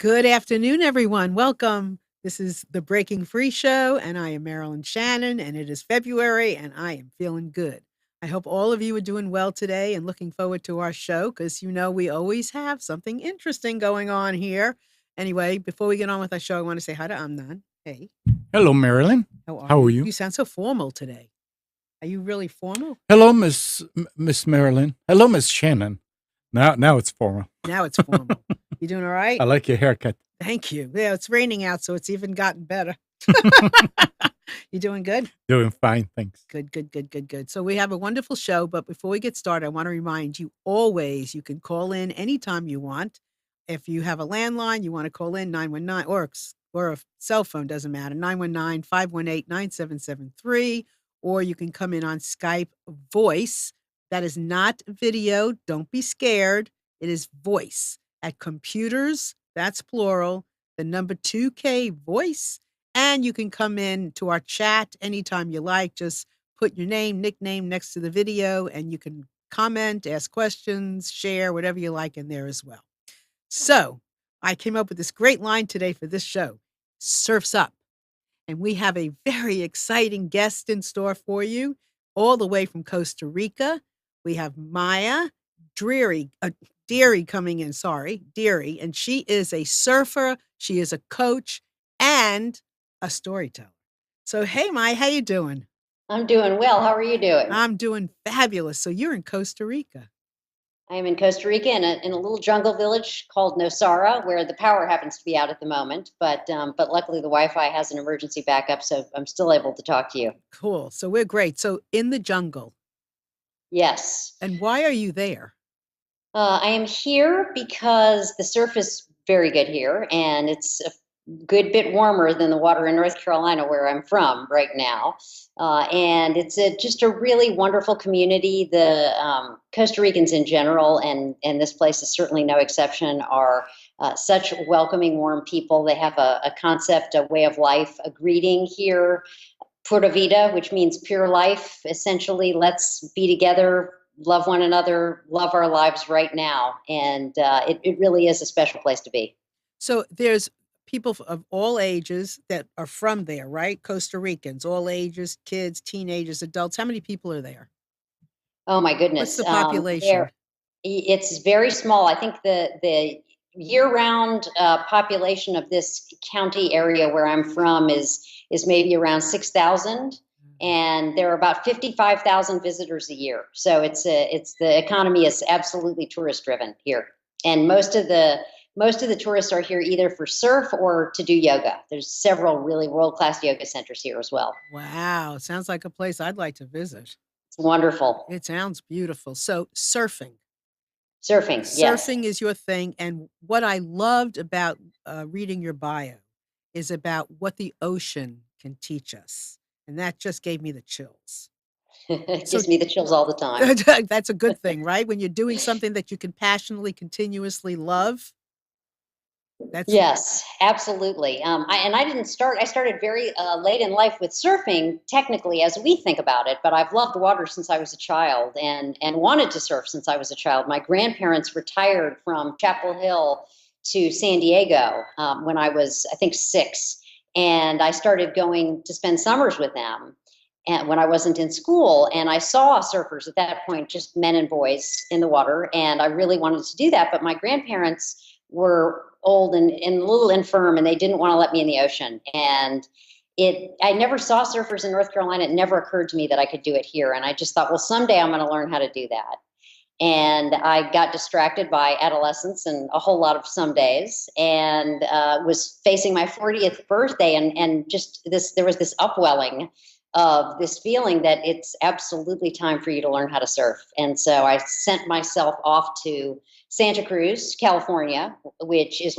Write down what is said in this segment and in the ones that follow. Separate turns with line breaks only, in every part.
Good afternoon, everyone. Welcome. This is the Breaking Free Show, and I am Marilyn Shannon, and it is February, and I am feeling good. I hope all of you are doing well today and looking forward to our show because we always have something interesting going on here. Anyway, before we get on with our show, I want to say hi to Amnon. Hey,
Hello, Marilyn.
how are
How are
you?
you?
You sound so formal today. Are you really formal?
Hello, Miss Marilyn. Hello, Miss Shannon. Now it's formal.
Now it's formal. You doing all right?
I like your haircut.
Thank you. Yeah, it's raining out, so it's even gotten better. You doing good?
Doing fine, thanks.
Good, good, good, good, good. So we have a wonderful show, but before we get started, I want to remind you always you can call in anytime you want. If you have a landline, you want to call in 919 or a cell phone, doesn't matter, 919-518-9773, or you can come in on Skype voice. That is not video. Don't be scared. It is voice at computers. That's plural. The number 2K voice. And you can come in to our chat anytime you like. Just put your name, nickname next to the video, and you can comment, ask questions, share, whatever you like in there as well. So I came up with this great line today for this show, Surf's Up. And we have a very exciting guest in store for you, all the way from Costa Rica. We have Maia Dery coming in, Dery, and she is a surfer, she is a coach, and a storyteller. So, hey, Mai, how you doing?
I'm doing well. How are you doing?
I'm doing fabulous. So you're in Costa Rica.
I am in Costa Rica in a little jungle village called Nosara, where the power happens to be out at the moment. But luckily the Wi-Fi has an emergency backup, so I'm still able to talk to you.
Cool. So we're great. So in the jungle.
Yes.
And why are you there?
I am here because the surf is very good here, and it's a good bit warmer than the water in North Carolina, where I'm from right now. And it's just a really wonderful community. The Costa Ricans in general, and this place is certainly no exception, are such welcoming, warm people. They have a concept, a way of life, a greeting here, Pura Vida, which means pure life. Essentially, let's be together, love one another, love our lives right now. And it really is a special place to be.
So there's people of all ages that are from there, right? Costa Ricans, all ages, kids, teenagers, adults. How many people are there?
Oh my goodness.
What's the population?
It's very small. I think the year-round population of this county area where I'm from is maybe around 6,000. And there are about 55,000 visitors a year. So it's the economy is absolutely tourist driven here. And most of the tourists are here either for surf or to do yoga. There's several really world-class yoga centers here as well.
Wow. Sounds like a place I'd like to visit.
It's wonderful.
It sounds beautiful. So surfing.
Surfing, yes.
Surfing is your thing. And what I loved about reading your bio is about what the ocean can teach us. And that just gave me the chills.
It gives me the chills all the time.
That's a good thing, right? When you're doing something that you can passionately, continuously love.
Yes, absolutely. I started very late in life with surfing, technically, as we think about it, but I've loved water since I was a child and wanted to surf since I was a child. My grandparents retired from Chapel Hill to San Diego when I was, I think, 6. And I started going to spend summers with them and when I wasn't in school. And I saw surfers at that point, just men and boys in the water. And I really wanted to do that. But my grandparents were old and a little infirm, and they didn't want to let me in the ocean. And I never saw surfers in North Carolina. It never occurred to me that I could do it here. And I just thought, well, someday I'm going to learn how to do that. And I got distracted by adolescence and a whole lot of some days, and was facing my 40th birthday, and just there was this upwelling of this feeling that it's absolutely time for you to learn how to surf. And so I sent myself off to Santa Cruz, California, which is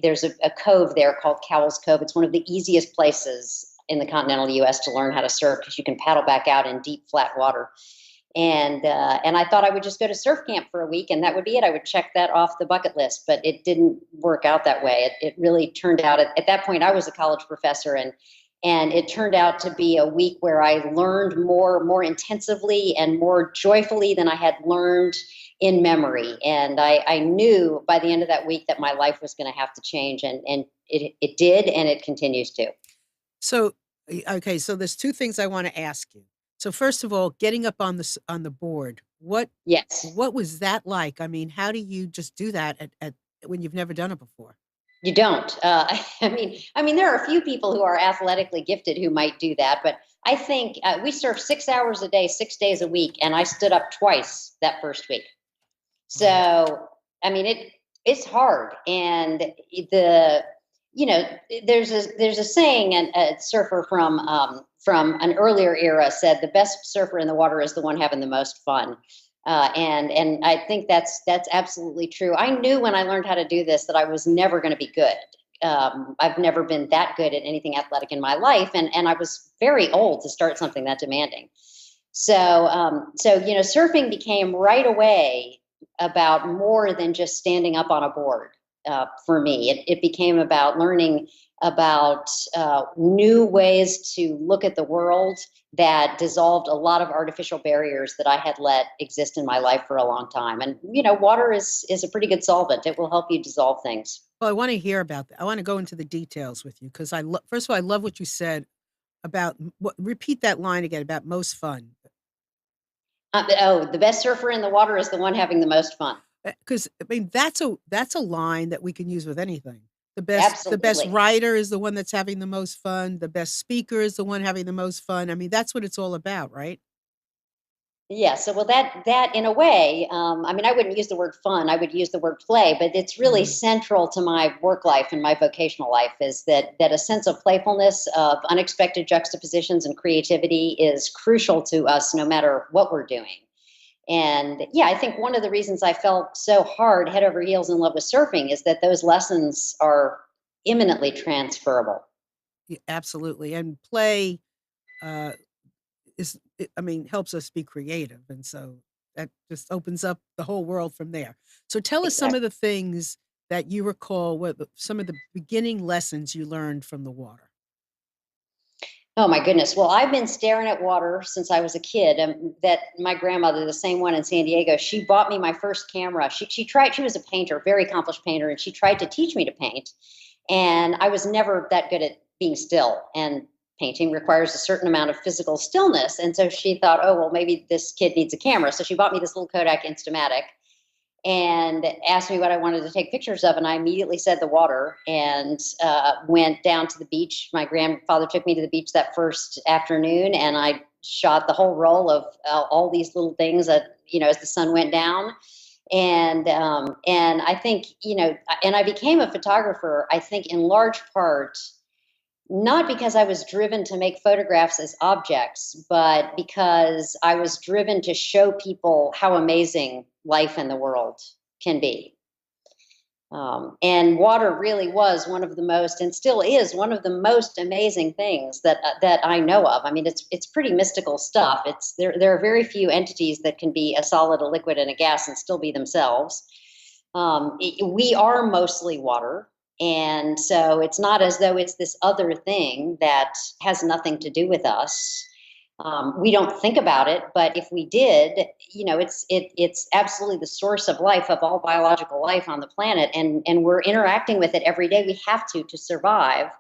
there's a cove there called Cowell's Cove. It's one of the easiest places in the continental U.S. to learn how to surf because you can paddle back out in deep, flat water. And I thought I would just go to surf camp for a week and that would be it. I would check that off the bucket list, but it didn't work out that way. It really turned out at that point I was a college professor, and it turned out to be a week where I learned more intensively and more joyfully than I had learned in memory. And I knew by the end of that week that my life was going to have to change, and it did, and it continues to.
So, okay, so there's 2 things I wanna ask you. So first of all, getting up on the board,
Yes.
what was that like? I mean, how do you just do that at when you've never done it before?
You don't. I mean, there are a few people who are athletically gifted who might do that, but I think we surf 6 hours a day, 6 days a week, and I stood up twice that first week.
Wow.
So, I mean, it's hard, and the you know there's a saying, and a surfer from an earlier era said, "The best surfer in the water is the one having the most fun." And I think that's absolutely true. I knew when I learned how to do this that I was never going to be good. I've never been that good at anything athletic in my life, and I was very old to start something that demanding. So surfing became right away about more than just standing up on a board. For me, it became about learning about new ways to look at the world that dissolved a lot of artificial barriers that I had let exist in my life for a long time. And water is a pretty good solvent. It will help you dissolve things.
Well, I wanna hear about that. I wanna go into the details with you 'cause first of all, I love what you said about what repeat that line again about most fun.
Oh, the best surfer in the water is the one having the most fun.
Because I mean, that's a line that we can use with anything. The best
Absolutely.
writer is the one that's having the most fun, the best speaker is the one having the most fun. I mean, that's what it's all about, right?
Yeah, so well, that in a way, I mean, I wouldn't use the word fun. I would use the word play, but it's really
Mhm.
central to my work life and my vocational life. Is that a sense of playfulness, of unexpected juxtapositions and creativity is crucial to us, no matter what we're doing. And yeah, I think one of the reasons I felt so hard, head over heels in love with surfing, is that those lessons are imminently transferable.
Absolutely, and play, uh, I mean, helps us be creative, and so that just opens up the whole world from there. So tell us some of
Exactly.
the things that you recall, some of the beginning lessons you learned from the water.
Oh my goodness. Well, I've been staring at water since I was a kid. That my grandmother, the same one in San Diego, she bought me my first camera. She was a painter, very accomplished painter, and she tried to teach me to paint. And I was never that good at being still. And painting requires a certain amount of physical stillness. And so she thought, oh well, maybe this kid needs a camera. So she bought me this little Kodak Instamatic and asked me what I wanted to take pictures of. And I immediately said the water, and went down to the beach. My grandfather took me to the beach that first afternoon, and I shot the whole roll of all these little things that, as the sun went down. And I think, and I became a photographer, I think, in large part not because I was driven to make photographs as objects, but because I was driven to show people how amazing life and the world can be. And water really was one of the most, and still is one of the most amazing things that I know of. I mean, it's pretty mystical stuff. There are very few entities that can be a solid, a liquid, and a gas and still be themselves. We are mostly water. And so it's not as though it's this other thing that has nothing to do with us. We don't think about it, but if we did, it's absolutely the source of life, of all biological life on the planet, and we're interacting with it every day. We have to survive,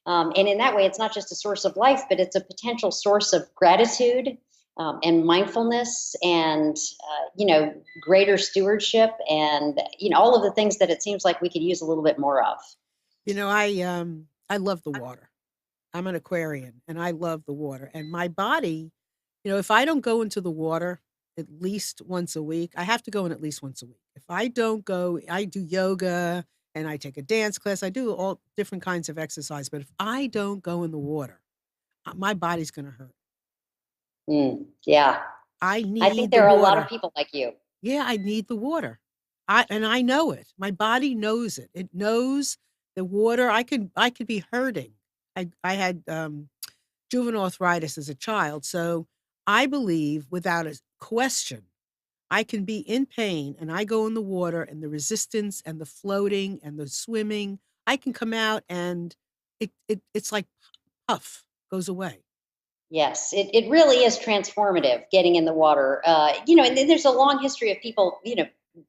and in that way, it's not just a source of life, but it's a potential source of gratitude, and mindfulness, and greater stewardship, and all of the things that it seems like we could use a little bit more of.
I love the water. I'm an Aquarian, and I love the water, and my body, if I don't go into the water at least once a week, I have to go in at least once a week. If I don't go, I do yoga and I take a dance class, I do all different kinds of exercise, but if I don't go in the water, my body's gonna hurt.
Yeah,
I
I think
need the
there are a lot of
water.
people like you.
Yeah, I need the water. I know it. My body knows it. It knows the water. I could be hurting. I had, juvenile arthritis as a child, so I believe without a question, I can be in pain and I go in the water and the resistance and the floating and the swimming, I can come out and it's like puff, goes away.
Yes, it really is transformative getting in the water. And then there's a long history of people,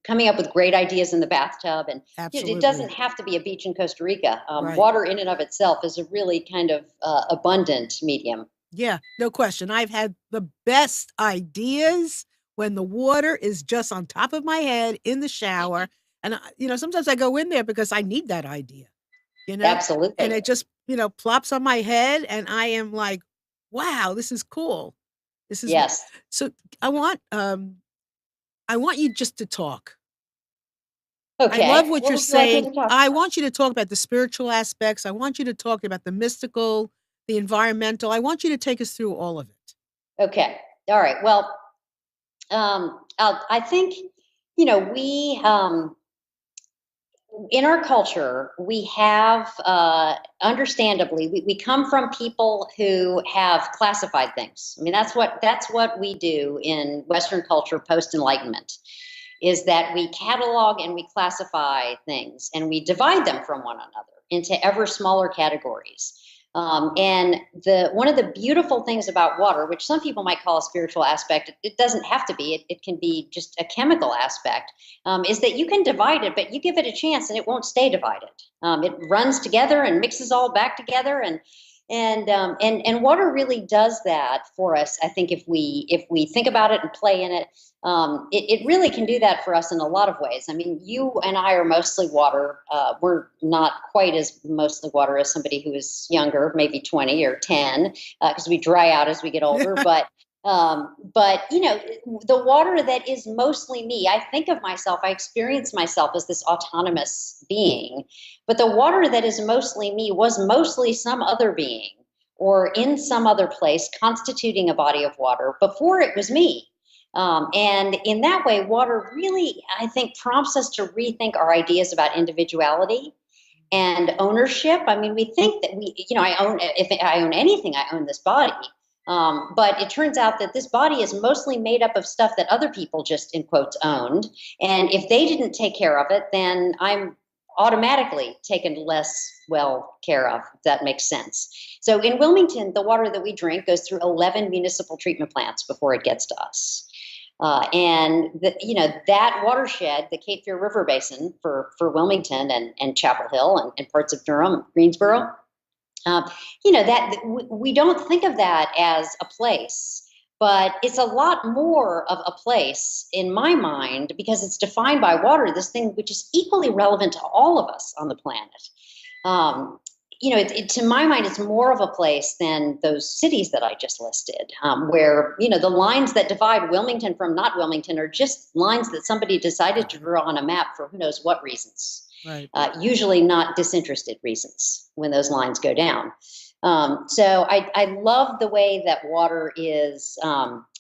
coming up with great ideas in the bathtub. And it
Absolutely.
doesn't have to be a beach in Costa Rica.
Right.
Water in and of itself is a really kind of abundant medium.
Yeah, no question. I've had the best ideas when the water is just on top of my head in the shower. And, sometimes I go in there because I need that idea, you know, and
Absolutely.
it just, plops on my head. And I am like, wow, this is cool. This is
Yes.
so I want you just to talk. I love
Okay.
what
What
you're
would you like me
saying.
to talk
I
about?
want you to talk about the spiritual aspects. I want you to talk about the mystical, the environmental. I want you to take us through all of it.
Okay. All right. Well, I think, we in our culture, we have, understandably, we come from people who have classified things. I mean, that's what we do in Western culture post Enlightenment, is that we catalog and we classify things and we divide them from one another into ever smaller categories. And the one of the beautiful things about water, which some people might call a spiritual aspect, it doesn't have to be. It can be just a chemical aspect. Is that you can divide it, but you give it a chance, and it won't stay divided. It runs together and mixes all back together, and water really does that for us. I think if we think about it and play in it, it really can do that for us in a lot of ways. I mean, you and I are mostly water. We're not quite as mostly water as somebody who is younger, maybe 20 or 10, because we dry out as we get older. But the water that is mostly me, I think of myself, I experience myself as this autonomous being. But the water that is mostly me was mostly some other being or in some other place constituting a body of water before it was me. And in that way, water really, I think, prompts us to rethink our ideas about individuality and ownership. I mean, we think that if I own anything, I own this body. But it turns out that this body is mostly made up of stuff that other people just, in quotes, owned. And if they didn't take care of it, then I'm automatically taken less well care of, if that makes sense. So in Wilmington, the water that we drink goes through 11 municipal treatment plants before it gets to us. That watershed, the Cape Fear River Basin for Wilmington and Chapel Hill and parts of Durham, Greensboro, that we don't think of that as a place, but it's a lot more of a place in my mind because it's defined by water, this thing which is equally relevant to all of us on the planet. Um, to my mind, it's more of a place than those cities that I just listed, where, the lines that divide Wilmington from not Wilmington are just lines that somebody decided to draw on a map for who knows what reasons.
Right.
Usually not disinterested reasons when those lines go down. So I love the way that water is,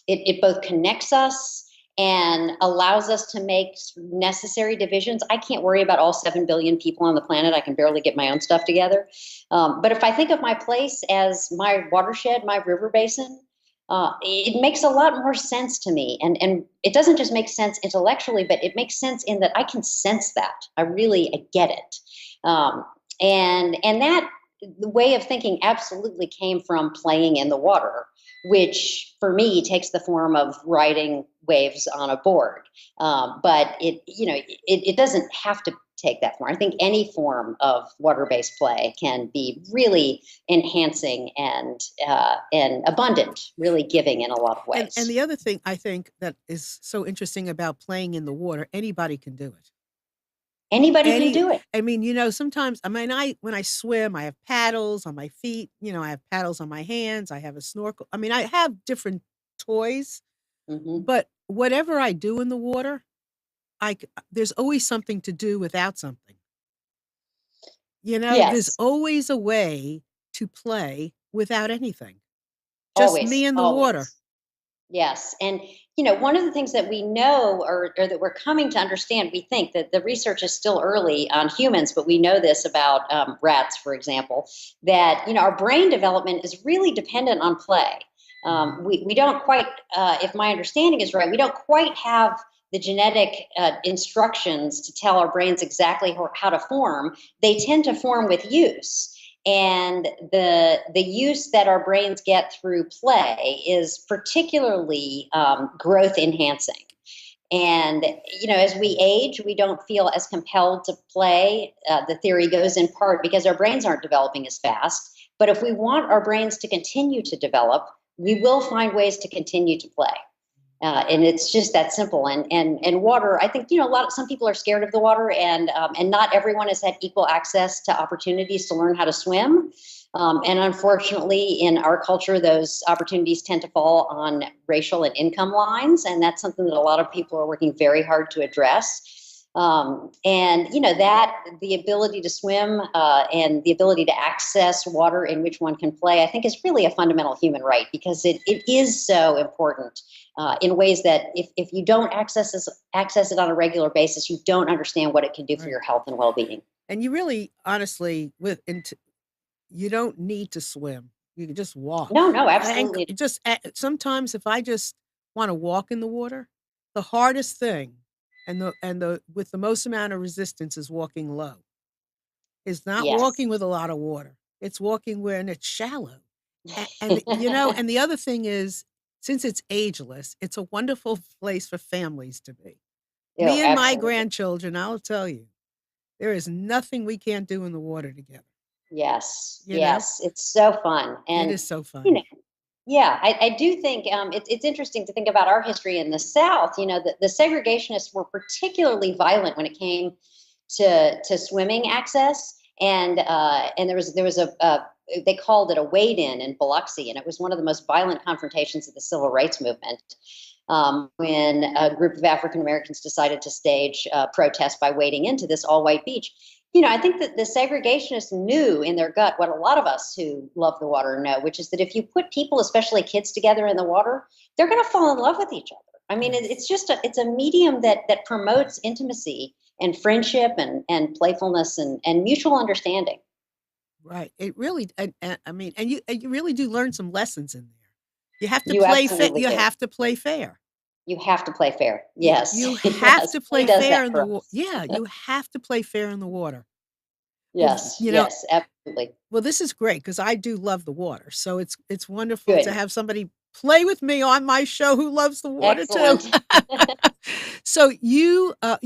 it both connects us and allows us to make necessary divisions. I can't worry about all 7 billion people on the planet. I can barely get my own stuff together. But if I think of my place as my watershed, my river basin, it makes a lot more sense to me. And it doesn't just make sense intellectually, but it makes sense in that I can sense that. I get it. And that the way of thinking absolutely came from playing in the water, which for me takes the form of riding waves on a board. But it doesn't have to take that form. I think any form of water-based play can be really enhancing and abundant, really giving in a lot of
And
ways.
the other thing I think that is so interesting about playing in the water, anybody can do it.
Anybody can
Any
do it.
I mean, sometimes when I swim, I have paddles on my feet, I have paddles on my hands, I have a snorkel. I mean, I have different toys,
Hmm.
but whatever I do in the water, there's always something to do without something. There's
Yes,
always a way to play without anything. Just me
always,
and the water.
always. Yes. And, one of the things that we know or that we're coming to understand, we think that the research is still early on humans, but we know this about rats, for example, that, our brain development is really dependent on play. We don't quite, if my understanding is right, we don't quite have the genetic instructions to tell our brains exactly how to form. They tend to form with use. And the use that our brains get through play is particularly growth enhancing. And, as we age, we don't feel as compelled to play. The theory goes in part because our brains aren't developing as fast. But if we want our brains to continue to develop, we will find ways to continue to play. And it's just that simple. And water, I think, some people are scared of the water, and not everyone has had equal access to opportunities to learn how to swim. And unfortunately, in our culture, those opportunities tend to fall on racial and income lines, and that's something that a lot of people are working very hard to address. And that the ability to swim and the ability to access water in which one can play, I think, is really a fundamental human right, because it is so important in ways that if you don't access it on a regular basis, you don't understand what it can do for
Right.
your health and well-being.
And you really, honestly, you don't need to swim. You can just walk.
No,
And
absolutely.
just sometimes if I just want to walk in the water, the hardest thing and the with the most amount of resistance is walking low. It's not
Yes.
walking with a lot of water. It's walking when it's shallow. And the other thing is, since it's ageless, it's a wonderful place for families to be.
Oh,
Me and my
absolutely.
grandchildren, I'll tell you, there is nothing we can't do in the water together.
Yes,
You know?
yes, it's so fun.
It
And
is so
you
fun.
know, yeah, I do think it's interesting to think about our history in the South. The segregationists were particularly violent when it came to swimming access, and there was a they called it a wade in Biloxi, and it was one of the most violent confrontations of the civil rights movement. When a group of African Americans decided to stage a protest by wading into this all white beach. I think that the segregationists knew in their gut what a lot of us who love the water know, which is that if you put people, especially kids, together in the water, they're going to fall in love with each other. I mean,
Yes.
it's a medium that promotes intimacy and friendship and playfulness and mutual understanding.
Right. It really and I mean, and you really do learn some lessons in there. You have to
You
play fair.
absolutely
You
do.
have to play fair.
You have to play fair.
You
Yes,
you have
yes,
to
play
play
does
fair
that
in the
for
water.
us.
Yeah, you have to play fair in the water. Well,
Yes, yes, absolutely.
this is great because I do love the water. So it's wonderful to
Good,
have somebody play with me on my show who loves the water too.
excellent.
So you are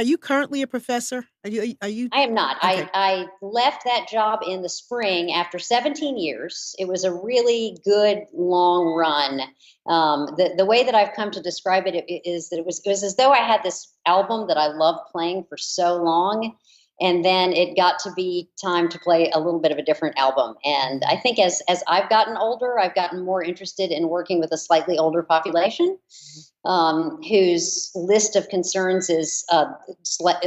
you currently a professor? Are you
I am not.
okay?
I left that job in the spring after 17 years. It was a really good long run. The way that I've come to describe it is that it was as though I had this album that I loved playing for so long, and then it got to be time to play a little bit of a different album. And I
Mhm,
think as I've gotten older, I've gotten more interested in working with a slightly older population
mhm.
whose list of concerns is a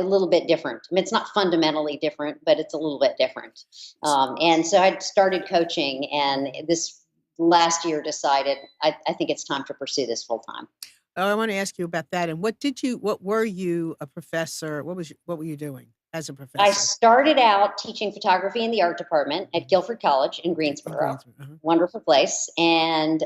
little bit different. I mean, it's not fundamentally different, but it's a little bit different. And so I started coaching, and this last year decided I think it's time to pursue this full time.
Oh, I wanna ask you about that, and what were you a professor what were you doing as a
I
professor?
started out teaching photography in the art department at
Mhm.
Guilford College in
In
Greensboro.
Greensboro,
Wonderful place. And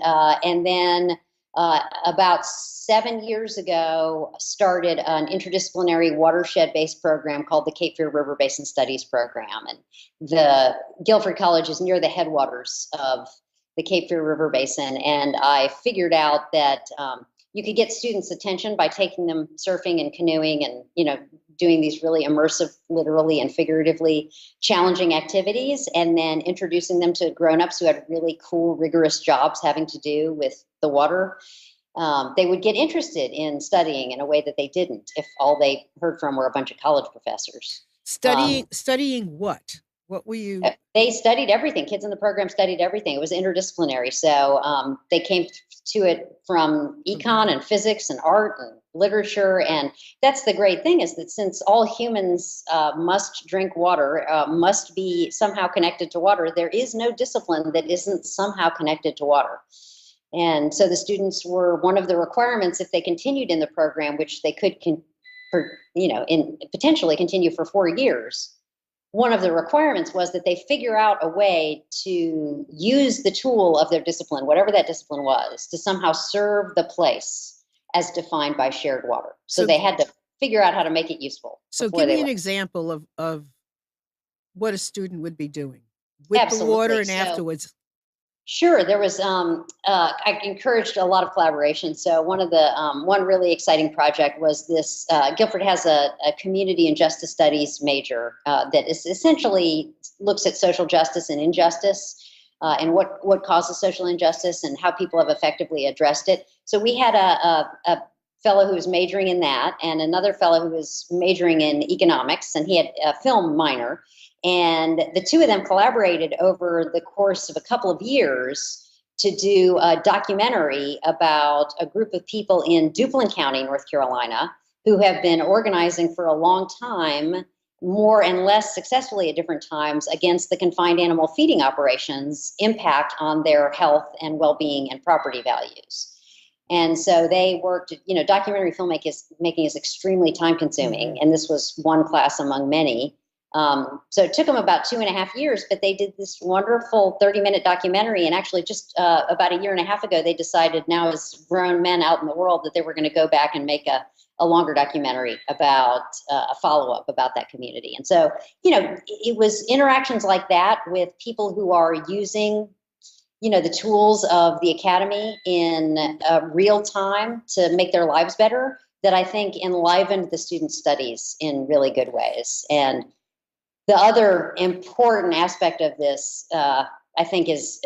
then about 7 years ago, started an interdisciplinary watershed-based program called the Cape Fear River Basin Studies Program. And the Guilford College is near the headwaters of the Cape Fear River Basin, and I figured out that you could get students' attention by taking them surfing and canoeing and doing these really immersive, literally and figuratively challenging activities, and then introducing them to grown-ups who had really cool, rigorous jobs having to do with the water. They would get interested in studying in a way that they didn't if all they heard from were a bunch of college professors.
Studying what? What were you
They studied everything. Kids in the program studied everything. It was interdisciplinary. So they came to it from
from
econ and physics and art and literature. And that's the great thing, is that since all humans must drink water, must be somehow connected to water, there is no discipline that isn't somehow connected to water. And so the students were one of the requirements if they continued in the program, which they could in potentially continue for 4 years. One of the requirements was that they figure out a way to use the tool of their discipline, whatever that discipline was, to somehow serve the place as defined by shared water. So
so
they had to figure out how to make it useful
so
before
give
they
me an
left.
example of what a student would be doing. with the water
Absolutely.
and
So
afterwards?
sure, there was. I encouraged a lot of collaboration. So one really exciting project was this. Guilford has a community and justice studies major that is essentially looks at social justice and injustice, and what causes social injustice and how people have effectively addressed it. So we had a fellow who was majoring in that, and another fellow who was majoring in economics, and he had a film minor. And the two of them collaborated over the course of a couple of years to do a documentary about a group of people in Duplin County, North Carolina, who have been organizing for a long time, more and less successfully at different times, against the confined animal feeding operations impact on their health and well-being and property values. And so they worked, documentary filmmaking is extremely time consuming.
Mhm.
And this was one class among many. So it took them about 2.5 years, but they did this wonderful 30-minute documentary. And actually, just about a year and a half ago, they decided, now as grown men out in the world, that they were going to go back and make a longer documentary about a follow-up about that community. And so, it was interactions like that with people who are using the tools of the academy in real time to make their lives better, that I think enlivened the student studies in really good ways. And the other important aspect of this, I think, is,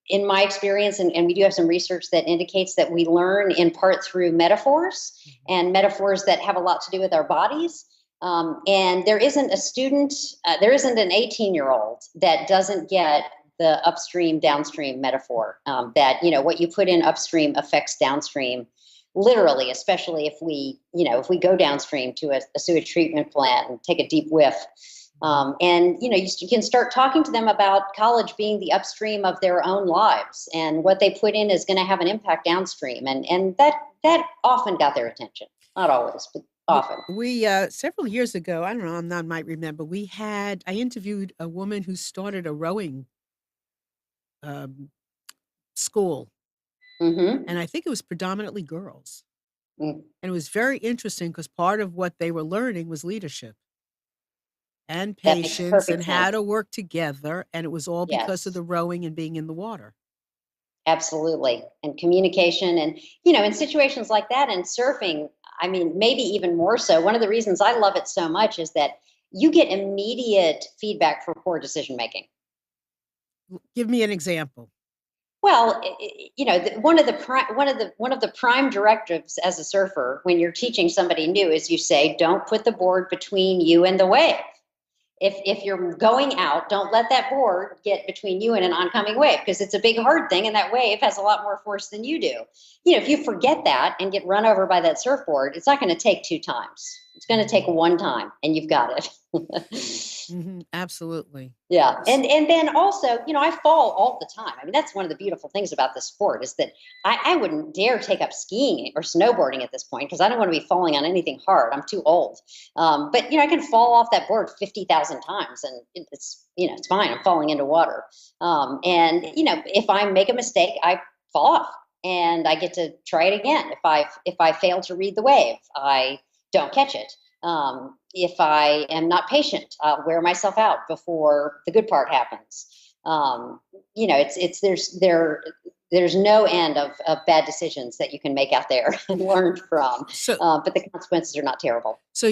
in my experience, and we do have some research that indicates that we learn in part through metaphors, and metaphors that have a lot to do with our bodies. And there isn't a student, there isn't an 18-year-old that doesn't get the upstream downstream metaphor, that what you put in upstream affects downstream, literally, especially if we go downstream to a sewage treatment plant and take a deep whiff. And you can start talking to them about college being the upstream of their own lives, and what they put in is going to have an impact downstream, and that often got their attention. Not always, but often.
We several years ago, I don't know, I might remember, I interviewed a woman who started a rowing um, school,
Mm-hmm.
and I think it was predominantly girls. And it was very interesting because part of what they were learning was leadership and
That makes
patience and
perfect
how
sense.
to work together, and it was all because of
Yes.
the rowing and being in the water.
Absolutely. And communication. And, in situations like that and surfing, I mean, maybe even more so. One of the reasons I love it so much is that you get immediate feedback for poor decision making.
Give me an example.
Well, one of the prime directives as a surfer when you're teaching somebody new is, you say, don't put the board between you and the wave. If you're going out, don't let that board get between you and an oncoming wave, because it's a big hard thing, and that wave has a lot more force than you do. If you forget that and get run over by that surfboard, it's not going to take 2 times. It's going to take 1 time, and you've got it.
Absolutely.
Yeah. And then also, I fall all the time. I mean, that's one of the beautiful things about this sport, is that I wouldn't dare take up skiing or snowboarding at this point, because I don't want to be falling on anything hard. I'm too old. But I can fall off that board 50,000 times, and it's fine. I'm falling into water. And if I make a mistake, I fall off, and I get to try it again. If I fail to read the wave, I don't catch it. If I am not patient, I'll wear myself out before the good part happens. It's there's no end of bad decisions that you can make out there and learn from.
So,
But the consequences are not terrible.
so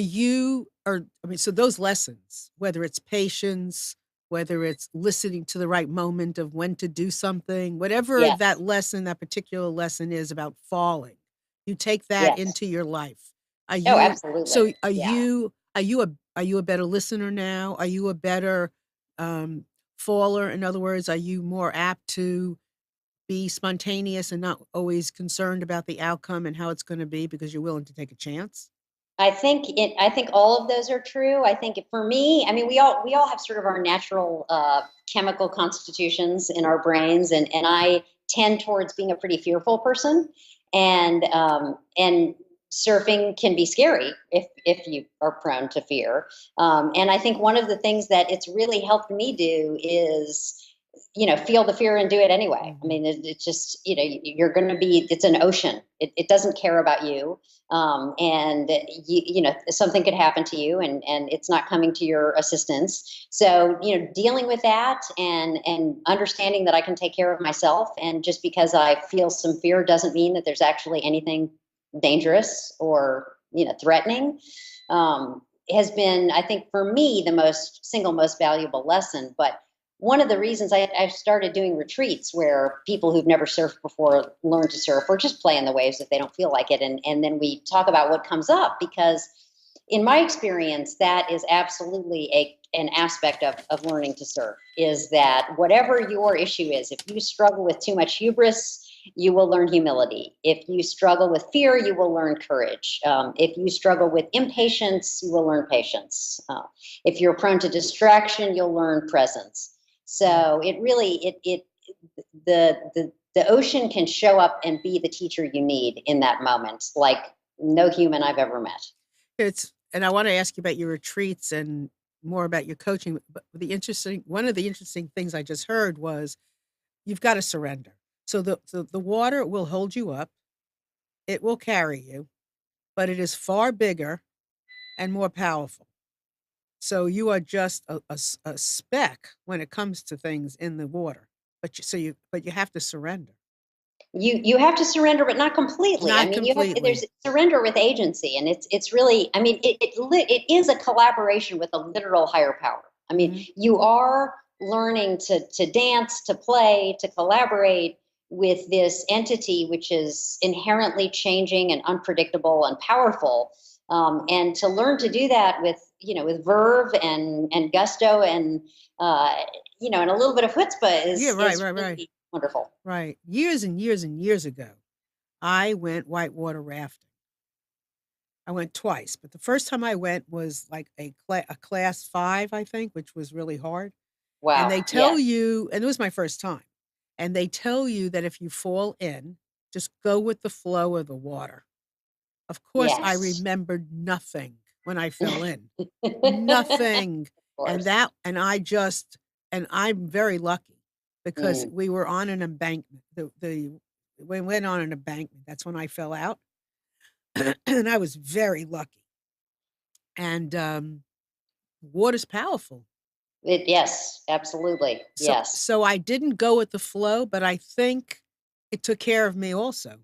those lessons, whether it's patience, whether it's listening to the right moment of when to do something, whatever
Yes.
that particular lesson is about falling, you take that
Yes.
into your life. Are
Oh,
you
absolutely.
so
Yeah.
are you a better listener now? Are you a better faller? In other words, are you more apt to be spontaneous and not always concerned about the outcome and how it's going to be because you're willing to take a chance?
I think all of those are true. I think for me, I mean, we all have sort of our natural chemical constitutions in our brains, and I tend towards being a pretty fearful person, and surfing can be scary if you are prone to fear. And I think one of the things that it's really helped me do is feel the fear and do it anyway. I
Mhm.
mean, it's just, you're going to be, it's an ocean. It doesn't care about you. And something could happen to you, and it's not coming to your assistance. So, dealing with that, and understanding that I can take care of myself. And just because I feel some fear doesn't mean that there's actually anything dangerous or, threatening. Has been, I think, for me, the most valuable lesson. But one of the reasons I started doing retreats where people who've never surfed before learn to surf, or just play in the waves if they don't feel like it. And then we talk about what comes up, because in my experience, that is absolutely an aspect of learning to surf, is that whatever your issue is, if you struggle with too much hubris, you will learn humility. If you struggle with fear, you will learn courage. If you struggle with impatience, you will learn patience. If you're prone to distraction, you'll learn presence.
Right.
So it really, the ocean can show up and be the teacher you need in that moment, like no human I've ever met.
And I want to ask you about your retreats and more about your coaching. But one of the interesting things I just heard was you've got to surrender. So the water will hold you up, it will carry you, but it is far bigger and more powerful. So you are just a speck when it comes to things in the water. But you have to surrender.
You have to surrender, but not completely. I
Not
mean,
completely.
there's surrender with agency, and it's really, I mean, it is a collaboration with a literal higher power. I mean,
Mhm.
you are learning to dance, to play, to collaborate with this entity which is inherently changing and unpredictable and powerful. And to learn to do that with, with verve and gusto, and and a little bit of chutzpah
Yeah, right,
is
right, right.
really wonderful.
Right. Years and years and years ago, I went whitewater rafting. I went twice, but the first time I went was like a class 5, I think, which was really hard. And
Wow.
they tell
Yes.
you, and it was my first time, and they tell you that if you fall in, just go with the flow of the water. Of course, I
Yes.
remembered nothing when I fell in.
Of
Nothing. And
course.
that and I just and I'm very lucky because
Mm.
we were on an embankment. The We went on an embankment. That's when I fell out. And I was very lucky. And water's powerful.
Yes, absolutely.
So
Yes.
so I didn't go with the flow, but I think it took care of me also.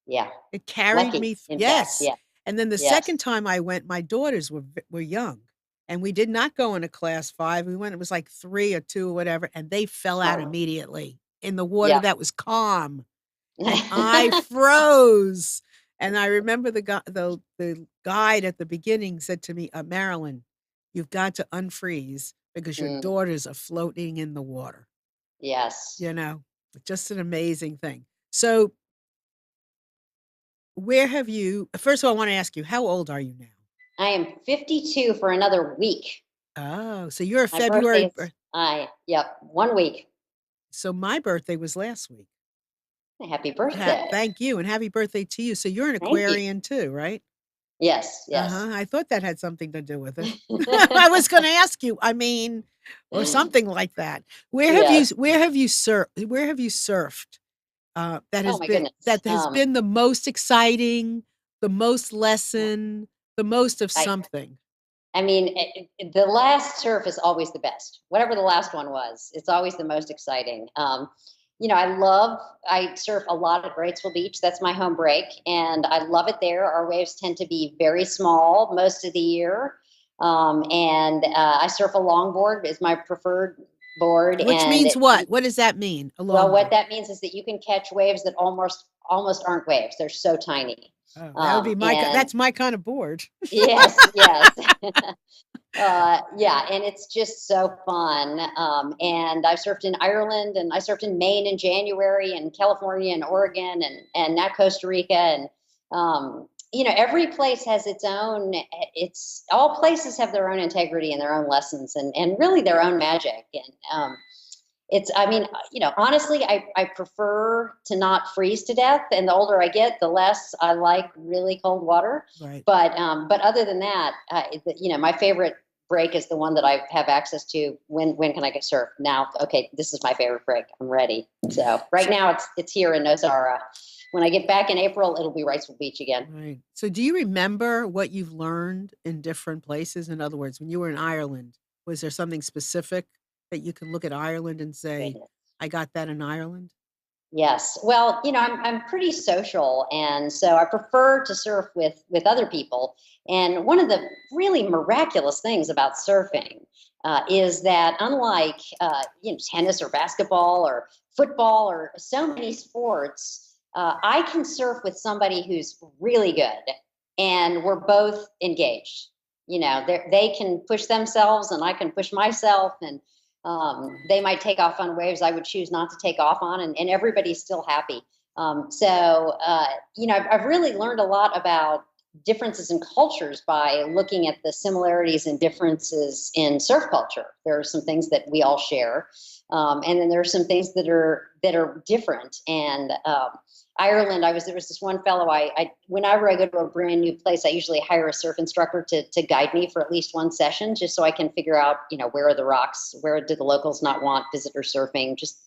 Yeah.
It carried
Lucky,
me
in fact.
yes.
Yeah.
And then the
Yes.
second time I went, my daughters were young, and we did not go into class 5. We went, it was like 3 or 2 or whatever, and they fell out
Smart.
immediately in the water
Yeah.
that was calm, and I froze. And I remember the guide at the beginning said to me, "Marilyn, you've got to unfreeze because your
Mm.
daughters are floating in the water."
Yes.
You know? Just an amazing thing. So where have you first of all, I wanna ask you, how old are you now?
I am 52 for another week.
Oh, so you're a
My birthday
February
is, yep, 1 week.
so my birthday was last week.
Happy birthday.
Thank you, and happy birthday to you. So you're an
Thank you.
Aquarian too, right?
Yes, yes.
Uh-huh, I thought that had something to do with it. I was gonna ask you, I mean, or something like that.
Yes.
Where have you surfed,
Oh my goodness.
that has been the most exciting, the most lesson, the most of
I
something?
I mean, the last surf is always the best. Whatever the last one was, it's always the most exciting. I surf a lot at Wrightsville Beach. That's my home break, and I love it there. Our waves tend to be very small most of the year. And I surf a longboard is my preferred board.
Which means what? What does that mean? A
Well, what
longboard?
that means is that you can catch waves that almost aren't waves. They're so tiny.
Oh, that would be
And
that's my kind of board.
yes, yes. Yeah, and it's just so fun. And I surfed in Ireland, and I surfed in Maine in January, and California and Oregon, and now Costa Rica. And every place has its own. It's all places have their own integrity and their own lessons, and really their own magic. And it's, I mean, honestly, I prefer to not freeze to death. And the older I get, the less I like really cold water.
Right.
But other than that, my favorite break is the one that I have access to. When can I get surf? Now, okay, this is my favorite break. I'm ready. So right now it's here in Nosara. When I get back in April, it'll be Wrightsville Beach again.
Right. So do you remember what you've learned in different places? In other words, when you were in Ireland, was there something specific that you can look at Ireland and say,
Goodness.
I got that in Ireland?
Yes. Well, I'm pretty social, and so I prefer to surf with other people. And one of the really miraculous things about surfing is that, unlike tennis or basketball or football or so many sports, I can surf with somebody who's really good, and we're both engaged. They can push themselves, and I can push myself, and they might take off on waves I would choose not to take off on, and everybody's still happy. I've really learned a lot about differences in cultures by looking at the similarities and differences in surf culture. There are some things that we all share, and then there are some things that are different. And Ireland, there was this one fellow, whenever I go to a brand new place, I usually hire a surf instructor to guide me for at least one session, just so I can figure out, where are the rocks, where do the locals not want visitor surfing, just,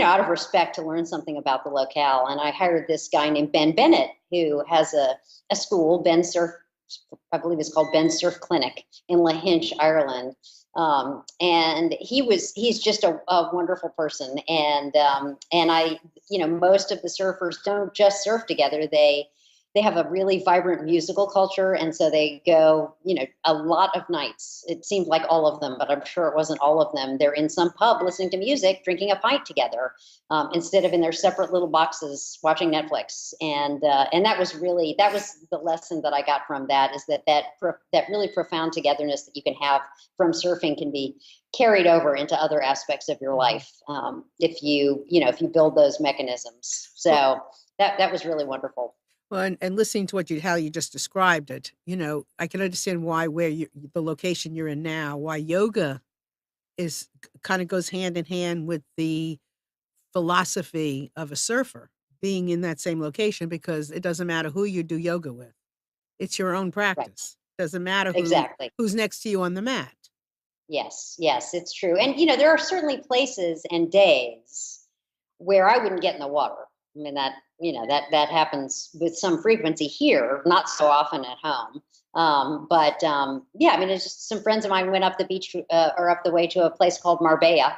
out of respect, to learn something about the locale. And I hired this guy named Ben Bennett, who has a school, Ben Surf, I believe it's called Ben Surf Clinic in Lahinch, Ireland. And he's just a wonderful person. And most of the surfers don't just surf together. They have a really vibrant musical culture. And so they go, a lot of nights. It seemed like all of them, but I'm sure it wasn't all of them. They're in some pub listening to music, drinking a pint together, instead of in their separate little boxes watching Netflix. And that was the lesson that I got from that, is that really profound togetherness that you can have from surfing can be carried over into other aspects of your life, if you build those mechanisms. So that was really wonderful.
Well, and listening to how you just described it, I can understand why the location you're in now, why yoga is kind of goes hand in hand with the philosophy of a surfer being in that same location, because it doesn't matter who you do yoga with. It's your own
Right.
practice. Doesn't matter
Exactly.
who's next to you on the mat.
Yes, it's true. And there are certainly places and days where I wouldn't get in the water. I mean, that happens with some frequency here, not so often at home. It's just some friends of mine went up the beach, or up the way, to a place called Marbella,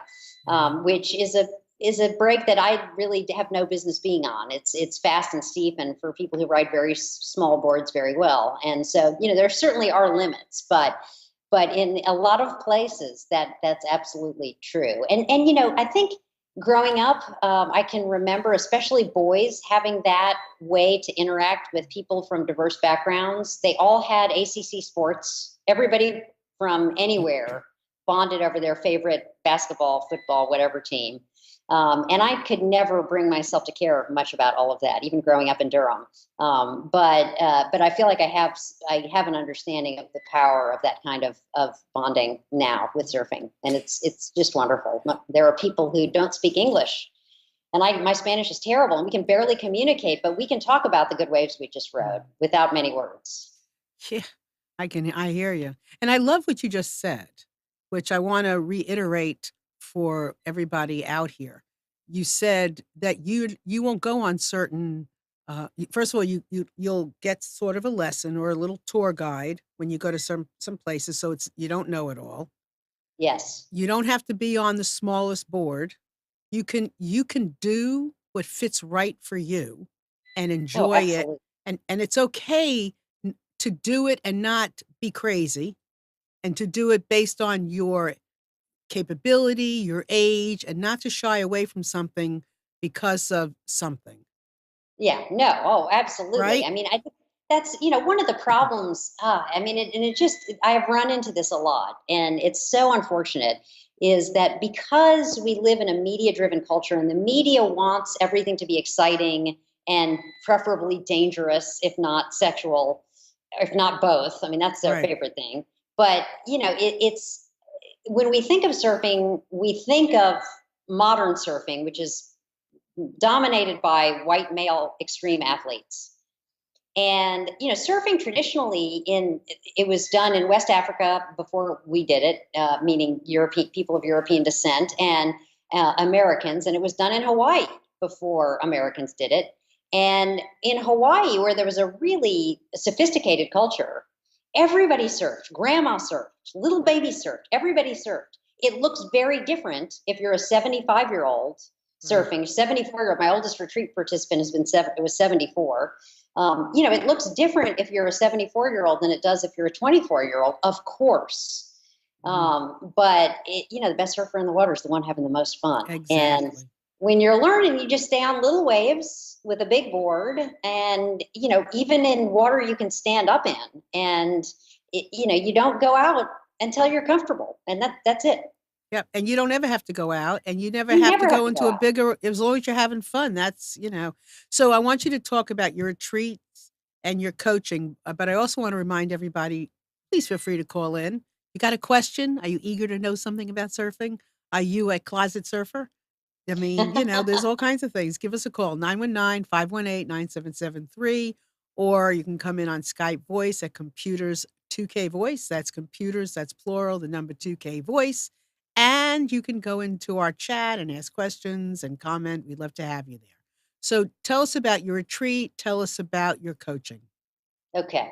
which is a break that I really have no business being on. It's fast and steep, and for people who ride very small boards very well. And so, there certainly are limits, but in a lot of places that's absolutely true. And I think growing up, I can remember, especially boys, having that way to interact with people from diverse backgrounds. They all had ACC sports. Everybody from anywhere bonded over their favorite basketball, football, whatever team. And I could never bring myself to care much about all of that, even growing up in Durham. But I feel like I have an understanding of the power of that kind of bonding now with surfing, and it's just wonderful. There are people who don't speak English, and my Spanish is terrible, and we can barely communicate, but we can talk about the good waves we just rode without many words.
Yeah, I hear you. And I love what you just said, which I want to reiterate for everybody out here. You said that you won't go on certain first of all, you'll get sort of a lesson or a little tour guide when you go to some places, so you don't know it all.
Yes.
You don't have to be on the smallest board. You can do what fits right for you and
Oh,
enjoy it.
absolutely.
And it's okay to do it and not be crazy, and to do it based on your capability, your age, and not to shy away from something because of something,
Yeah, no, oh, absolutely.
right?
I mean, I think that's, one of the problems. I have run into this a lot, and it's so unfortunate, is that because we live in a media driven culture, and the media wants everything to be exciting and preferably dangerous, if not sexual, if not both. I mean, that's their
Right.
favorite thing. But, it's when we think of surfing, we think of modern surfing, which is dominated by white male extreme athletes. And surfing traditionally it was done in West Africa before we did it, meaning European people of European descent and Americans, and it was done in Hawaii before Americans did it. And in Hawaii, where there was a really sophisticated culture, everybody surfed. Grandma surfed, little baby surfed, everybody surfed. It looks very different if you're a 75-year-old surfing. 74-year-old, my oldest retreat participant has been it was 74. It looks different if you're a 74-year-old than it does if you're a 24-year-old, of course. But the best surfer in the water is the one having the most fun.
Exactly.
And when you're learning, you just stay on little waves with a big board, and even in water you can stand up in, and you don't go out until you're comfortable, and that's it.
Yep, and you don't ever have to go out, and you never
You
have to
never have
go
to
into
go
a
out.
bigger, as long as you're having fun, that's. So I want you to talk about your retreats and your coaching, but I also want to remind everybody, please feel free to call in. You got a question? Are you eager to know something about surfing? Are you a closet surfer? I mean, there's all kinds of things. Give us a call, 919-518-9773, or you can come in on Skype voice at computers 2K voice. That's computers, that's plural, the number 2K voice. And you can go into our chat and ask questions and comment. We'd love to have you there. So tell us about your retreat. Tell us about your coaching.
Okay.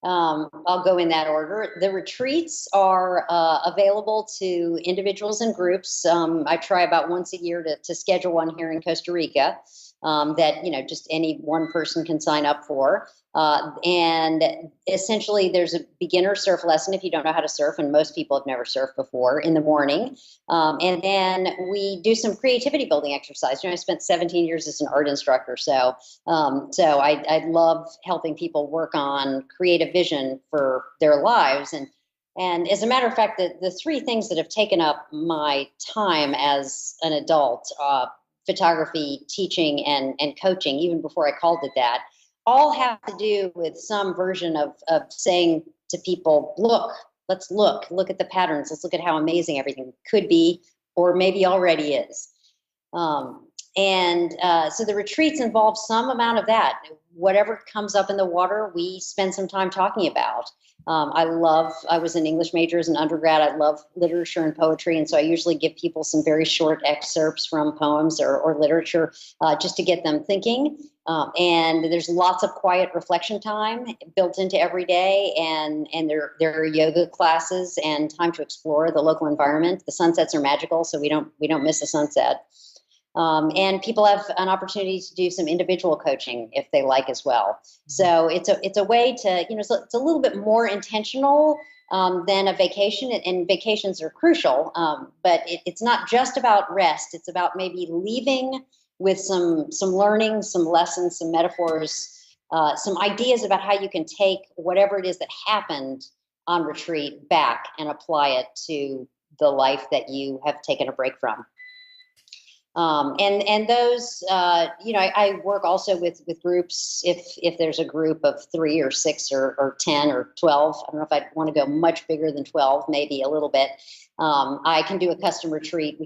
I'll go in that order. The retreats are available to individuals and groups. I try about once a year to schedule one here in Costa Rica that just any one person can sign up for. And essentially, there's a beginner surf lesson if you don't know how to surf, and most people have never surfed before, in the morning. And then we do some creativity building exercise. I spent 17 years as an art instructor, so I love helping people work on creative vision for their lives. And as a matter of fact, the three things that have taken up my time as an adult, photography, teaching, and coaching, even before I called it that, all have to do with some version of saying to people, let's look at the patterns. Let's look at how amazing everything could be, or maybe already is. So the retreats involve some amount of that. Whatever comes up in the water, we spend some time talking about. I was an English major as an undergrad. I love literature and poetry. And so I usually give people some very short excerpts from poems or literature just to get them thinking. And there's lots of quiet reflection time built into every day. And there are yoga classes and time to explore the local environment. The sunsets are magical, so we don't miss a sunset. And people have an opportunity to do some individual coaching if they like as well. So it's a way to, so it's a little bit more intentional than a vacation, and vacations are crucial. But it's not just about rest. It's about maybe leaving with some learning, some lessons, some metaphors, some ideas about how you can take whatever it is that happened on retreat back and apply it to the life that you have taken a break from. And those, I work also with groups. If there's a group of 3 or 6 or 10 or 12, I don't know if I'd want to go much bigger than 12, maybe a little bit. I can do a custom retreat.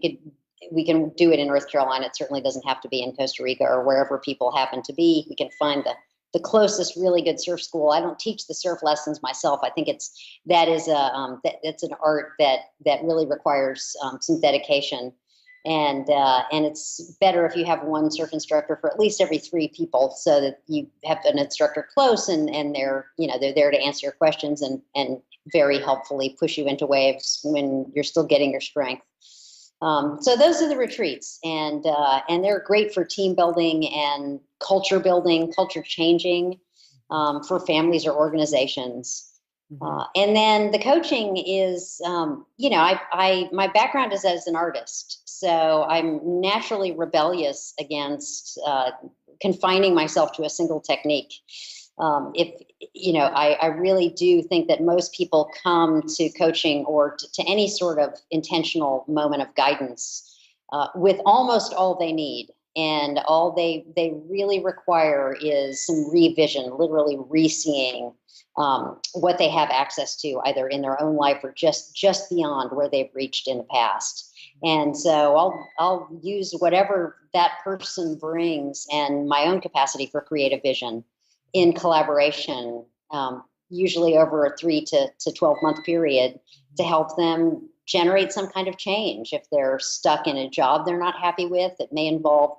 We can do it in North Carolina. It certainly doesn't have to be in Costa Rica or wherever people happen to be. We can find the closest really good surf school. I don't teach the surf lessons myself. I think that's an art that really requires some dedication. And it's better if you have one surf instructor for at least every 3 people, so that you have an instructor close and they're there to answer your questions and very helpfully push you into waves when you're still getting your strength. So those are the retreats, and they're great for team building and culture building, culture changing, for families or organizations. And then the coaching is, my background is as an artist, so I'm naturally rebellious against confining myself to a single technique. I really do think that most people come to coaching or to any sort of intentional moment of guidance with almost all they need. And all they really require is some revision, literally re-seeing what they have access to, either in their own life or just beyond where they've reached in the past. And so I'll use whatever that person brings and my own capacity for creative vision in collaboration, usually over a 3 to 12 month period, to help them generate some kind of change. If they're stuck in a job they're not happy with, it may involve,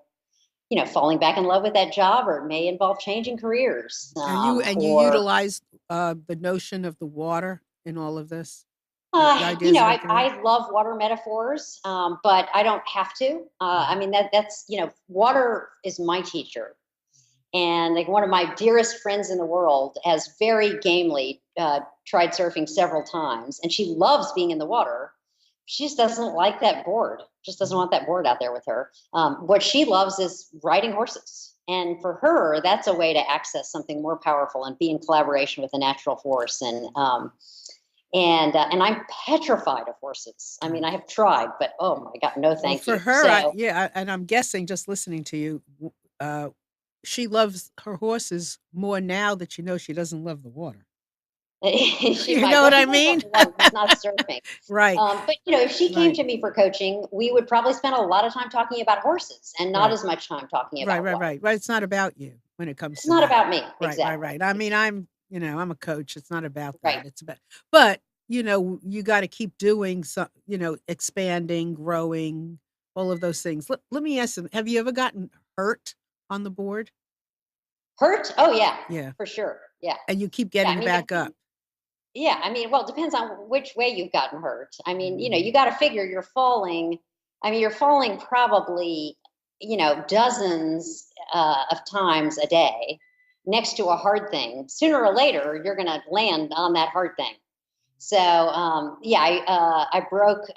falling back in love with that job, or it may involve changing careers.
And you
Or
utilize the notion of the water in all of this, the ideas about the water.
I love water metaphors, but I don't have to. I mean, that's, water is my teacher. And like one of my dearest friends in the world has very gamely tried surfing several times, and she loves being in the water. She just doesn't like that board. Just doesn't want that board out there with her. What she loves is riding horses, and for her, that's a way to access something more powerful and be in collaboration with a natural force. And I'm petrified of horses. I mean, I have tried, but oh my God, no,
Well,
thank
for
you.
her,
So
and I'm guessing just listening to you, uh, she loves her horses more now that she knows she doesn't love the water.
she
You
might.
know
Well,
what
she
I
might love
mean?
the water, just not surfing.
Right,
But if she came
right,
to me for coaching, we would probably spend a lot of time talking about horses and not
right,
as much time talking
right,
about
right,
water.
right, right. It's not about you when it comes
It's
to
not
that.
about me,
Right, right,
exactly.
right. I mean, I'm a coach. It's not about
Right.
that. It's about, but you got to keep doing some, expanding, growing, all of those things. Let me ask you, have you ever gotten hurt on the board?
Hurt? Oh yeah,
Yeah.
for sure. Yeah.
And you keep
Yeah. I
getting
mean,
back up.
yeah. I mean, well, it depends on which way you've gotten hurt. I mean,
Mhm.
you got to figure you're falling. I mean, you're falling probably, dozens of times a day next to a hard thing. Sooner or later, you're going to land on that hard thing. So yeah, I broke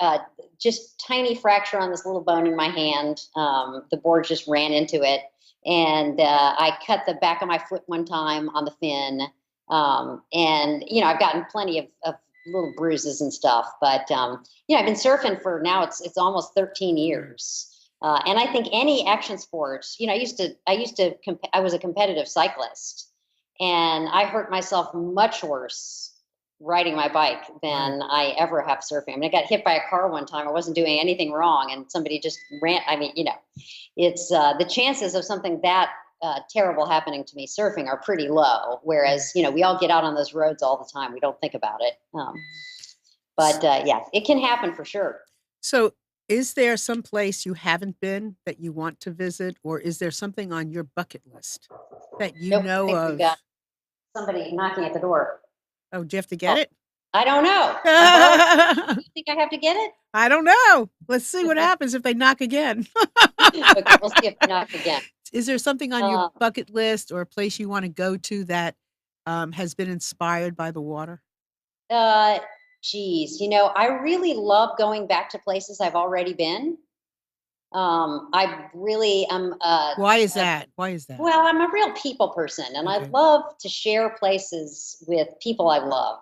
just tiny fracture on this little bone in my hand. The board just ran into it, and I cut the back of my foot one time on the fin. And I've gotten plenty of little bruises and stuff. But I've been surfing for now. It's almost 13
Right.
years. And I think any action sport, I was a competitive cyclist, and I hurt myself much worse riding my bike
Right.
than I ever have surfing. I mean, I got hit by a car one time. I wasn't doing anything wrong, and somebody just ran. I mean, it's the chances of something that terrible happening to me surfing are pretty low. Whereas, we all get out on those roads all the time. We don't think about it.
S-
But yeah, it can happen for sure.
So, is there some place you haven't been that you want to visit, or is there something on your bucket list that you
Nope, I
know
think we've got
of?
somebody knocking at the door.
Oh, do you have to get
Oh,
it?
I don't know. I'm borrowing. Do you think I have to get it?
I don't know. Let's see what happens if they knock again.
Okay, we'll see if they knock again.
Is there something on your
Uh,
bucket list or a place you wanna go to that, has been inspired by the water?
Uh, Geez, I really love going back to places I've already been. I really am.
Why is that? Why is that?
Well, I'm a real people person, and I
Okay.
love to share places with people I love,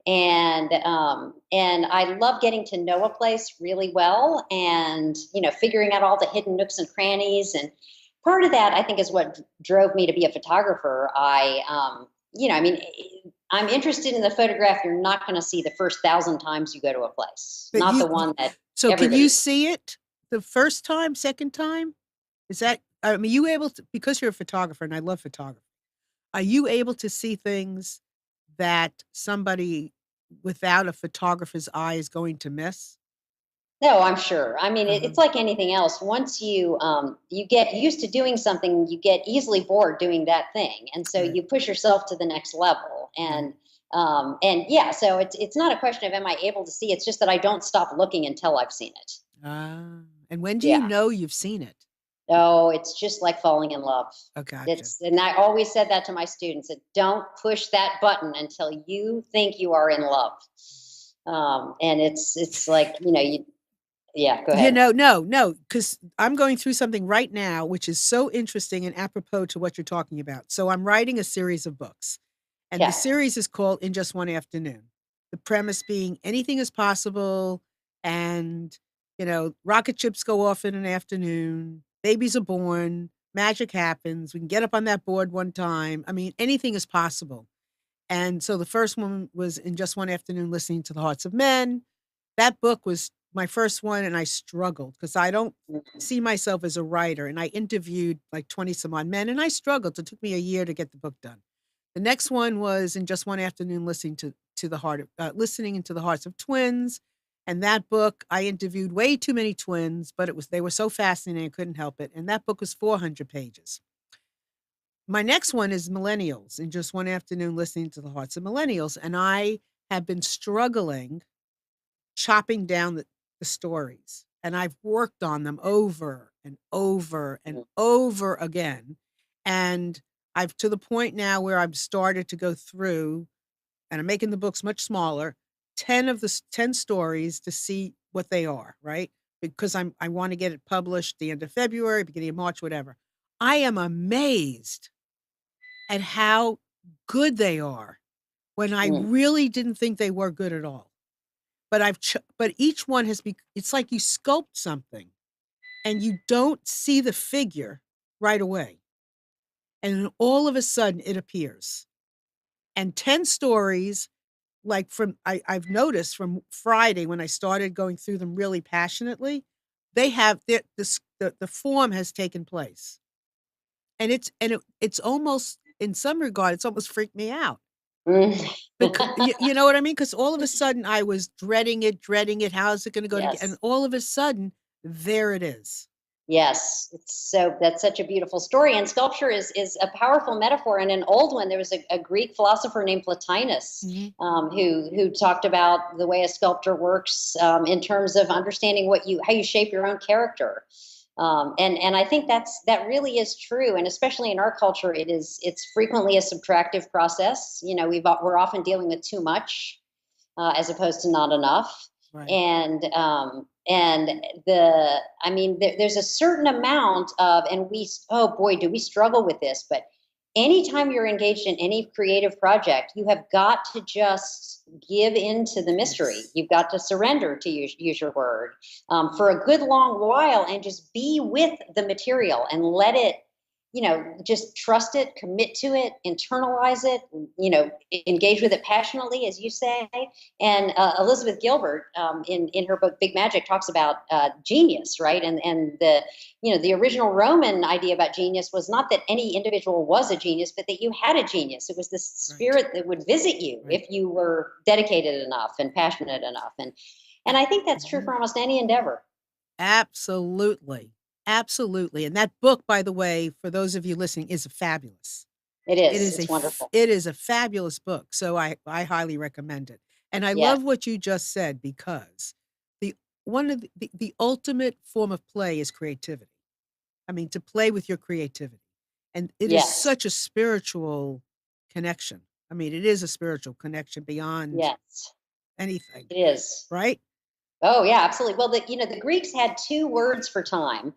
and I love getting to know a place really well, and figuring out all the hidden nooks and crannies. And part of that, I think, is what drove me to be a photographer. I mean, I'm interested in the photograph you're not going to see the first 1,000 times you go to a place,
But
not the
you
one that
so can you
everybody.
see it the first time, second time? Is that I mean, you able to because you're a photographer and I love photography, are you able to see things that somebody without a photographer's eye is going to miss?
No, I'm sure. I mean,
Uh-huh.
it's like anything else. Once you get used to doing something, you get easily bored doing that thing, and so
Right,
you push yourself to the next level.
right.
And yeah, so it's not a question of am I able to see. It's just that I don't stop looking until I've seen it.
Ah, and when do you
Yeah.
know you've seen it?
Oh, it's just like falling in love.
Oh, gotcha.
And I always said that to my students. That don't push that button until you think you are in love. And it's like yeah. Go ahead.
No, no, because I'm going through something right now, which is so interesting and apropos to what you're talking about. So I'm writing a series of books, and the
Okay.
series is called In Just One Afternoon. The premise being anything is possible, and rocket ships go off in an afternoon, babies are born, magic happens. We can get up on that board one time. I mean, anything is possible. And so the first one was In Just One Afternoon, Listening to the Hearts of Men. That book was my first one, and I struggled because I don't
Mm,
see myself as a writer, and I interviewed like 20 some odd men, and I struggled. It took me a year to get the book done. The next one was In Just One Afternoon, listening into the hearts of twins. And that book, I interviewed way too many twins, but they were so fascinating, I couldn't help it. And that book was 400 pages. My next one is Millennials, In Just One Afternoon, listening to the hearts of millennials. And I have been struggling chopping down the stories. And I've worked on them over and over and
mm,
over again. And I've to the point now where I've started to go through, and I'm making the books much smaller, 10 stories to see what they are, right? Because I want to get it published the end of February, beginning of March, whatever. I am amazed at how good they are when I
mm.
really didn't think they were good at all. But each one it's like you sculpt something and you don't see the figure right away. And then all of a sudden it appears. And 10 stories, like I've noticed from Friday when I started going through them really passionately, they have the form has taken place. And it's almost, in some regard, it's almost freaked me out.
Mm.
You know what I mean? Because all of a sudden I was dreading it. How is it going to go together? And
Yes.
all of a sudden, there it is.
Yes, that's such a beautiful story, and sculpture is a powerful metaphor. And an old one, there was a Greek philosopher named Plotinus,
Mhm.
who talked about the way a sculptor works, in terms of understanding how you shape your own character. And I think that really is true, and especially in our culture, it's frequently a subtractive process. We're often dealing with too much, as opposed to not enough.
Right.
And I mean, there's a certain amount of, and oh boy, do we struggle with this, but anytime you're engaged in any creative project, you have got to just give into the mystery.
Yes.
You've got to surrender, to use your word, for a good long while, and just be with the material and let it, just trust it, commit to it, internalize it, engage with it passionately, as you say. And Elizabeth Gilbert, in her book Big Magic, talks about genius, right? And the original Roman idea about genius was not that any individual was a genius, but that you had a genius. It was this
Right.
spirit that would visit you
Right.
if you were dedicated enough and passionate enough. And I think that's true
Mhm.
for almost any endeavor.
Absolutely. Absolutely. And that book, by the way, for those of you listening, is fabulous.
It is. It's wonderful.
It is a fabulous book, so I highly recommend it. And I
Yes.
love what you just said because the one of the ultimate form of play is creativity. I mean, to play with your creativity. And it is
Yes.
such a spiritual connection. I mean, it is a spiritual connection beyond
Yes.
anything,
It is.
right?
Oh yeah, absolutely. Well, the Greeks had two words for time.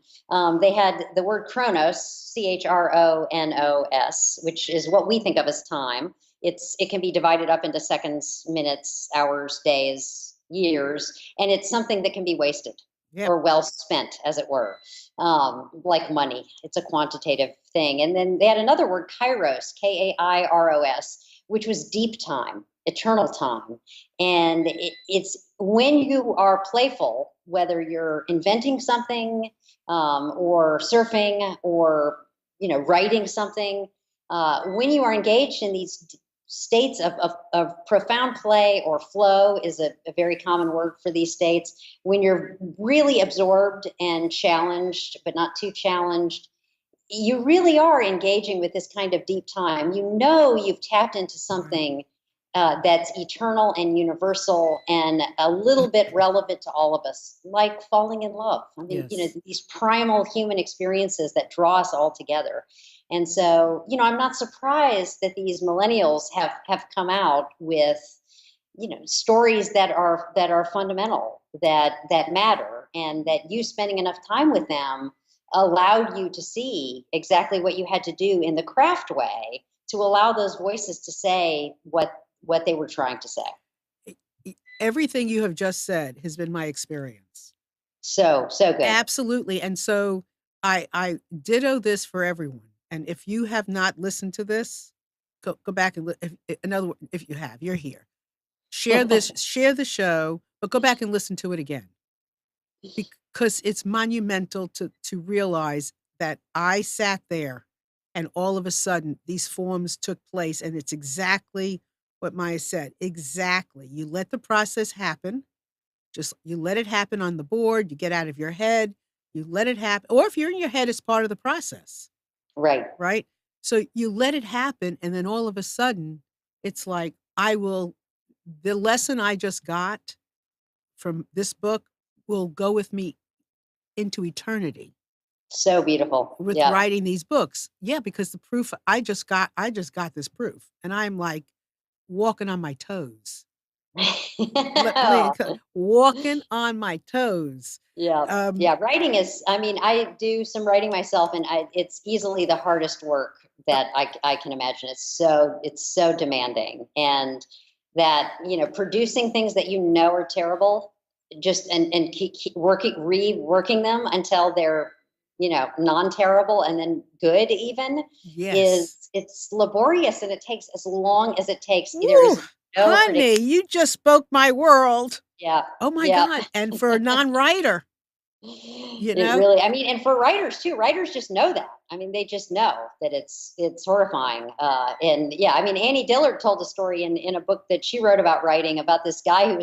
They had the word chronos, Chronos, which is what we think of as time. It can be divided up into seconds, minutes, hours, days, years, and it's something that can be wasted
Yep.
or well spent, as it were, like money. It's a quantitative thing. And then they had another word, kairos, Kairos, which was deep time, eternal time. And it's when you are playful, whether you're inventing something, or surfing, or writing something, when you are engaged in these states of profound play, or flow is a very common word for these states, when you're really absorbed and challenged but not too challenged, you really are engaging with this kind of deep time. You've tapped into
Right.
something that's eternal and universal and a little bit relevant to all of us, like falling in love. I mean,
Yes.
these primal human experiences that draw us all together. And so, I'm not surprised that these millennials have come out with, stories that are fundamental, that matter, and that you spending enough time with them allowed you to see exactly what you had to do in the craft way to allow those voices to say what they were trying to say.
Everything you have just said has been my experience.
So good.
Absolutely, and so I ditto this for everyone, and if you have not listened to this, go back and in other words, if you have, you're here. Share the show, but go back and listen to it again. because it's monumental to realize that I sat there and all of a sudden these forms took place, and it's exactly what Maya said. Exactly. You let the process happen. Just you let it happen on the board, you get out of your head, you let it happen. Or if you're in your head, it's part of the process,
Right.
right? So you let it happen, and then all of a sudden, it's like, the lesson I just got from this book will go with me into eternity
So beautiful.
with
Yeah.
writing these books. Yeah, because the proof I just got this proof, and I'm like walking on my toes. Walking on my toes.
Yeah.
Um,
Yeah. Writing is, I mean, I do some writing myself, and it's easily the hardest work
uh,
that I can imagine. It's so demanding. And that, producing things that are terrible, just, and keep reworking them until they're, non-terrible and then good even,
yes.
it's laborious, and it takes as long as it takes. There
Woo,
is no predict.
honey, you just spoke my world.
Yeah.
Oh my
Yeah.
God. And for a non-writer, you
It
know?
really, I mean, and for writers too, writers just know that. I mean, they just know that it's horrifying. And yeah, I mean, Annie Dillard told a story in a book that she wrote about writing, about this guy he